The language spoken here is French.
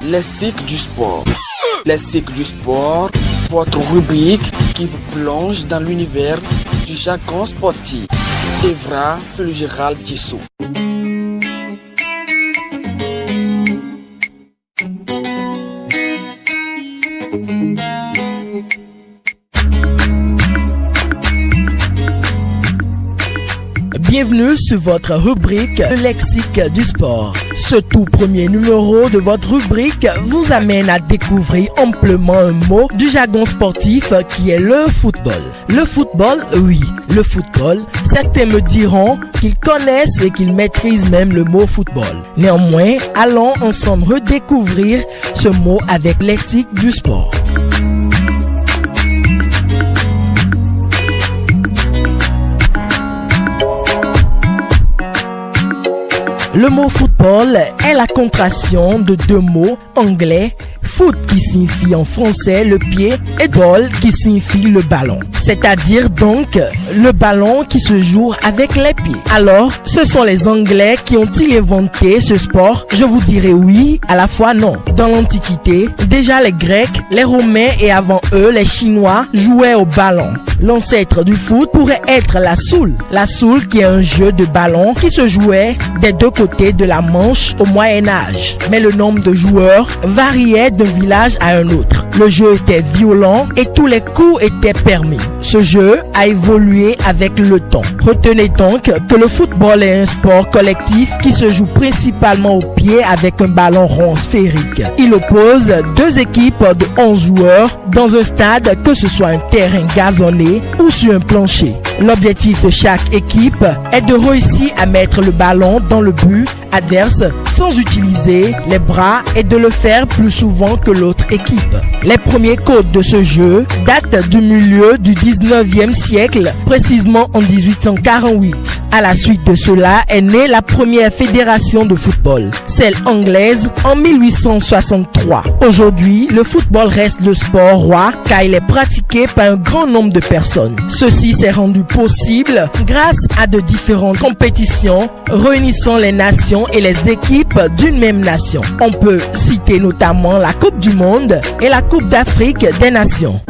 Les cycles du sport. Les cycles du sport, votre rubrique qui vous plonge dans l'univers du jargon sportif. Evra Fulgérald Dissou. Bienvenue sur votre rubrique Le Lexique du sport. Ce tout premier numéro de votre rubrique vous amène à découvrir amplement un mot du jargon sportif qui est le football. Le football, oui, le football. Certains me diront qu'ils connaissent et qu'ils maîtrisent même le mot football. Néanmoins, allons ensemble redécouvrir ce mot avec Lexique du sport. Le mot football est la contraction de deux mots anglais, foot qui signifie en français le pied et ball qui signifie le ballon. C'est-à-dire donc le ballon qui se joue avec les pieds. Alors, ce sont les Anglais qui ont-ils inventé ce sport? Je vous dirai oui, à la fois non. Dans l'Antiquité, déjà les Grecs, les Romains et avant eux, les Chinois jouaient au ballon. L'ancêtre du foot pourrait être la soule. La soule qui est un jeu de ballon qui se jouait des deux côtés de la Manche au Moyen-Âge. Mais le nombre de joueurs variait d'un village à un autre. Le jeu était violent et tous les coups étaient permis. Ce jeu a évolué avec le temps. Retenez donc que le football est un sport collectif qui se joue principalement au pied avec un ballon rond sphérique. Il oppose deux équipes de 11 joueurs dans un stade, que ce soit un terrain gazonné ou sur un plancher. L'objectif de chaque équipe est de réussir à mettre le ballon dans le but adverse sans utiliser les bras et de le faire plus souvent que l'autre équipe. Les premiers codes de ce jeu datent du milieu du 19e siècle, précisément en 1848. À la suite de cela est née la première fédération de football, celle anglaise en 1863. Aujourd'hui, le football reste le sport roi car il est pratiqué par un grand nombre de personnes. Ceci s'est rendu possible grâce à de différentes compétitions réunissant les nations et les équipes d'une même nation. On peut citer notamment la Coupe du Monde et la Coupe d'Afrique des Nations.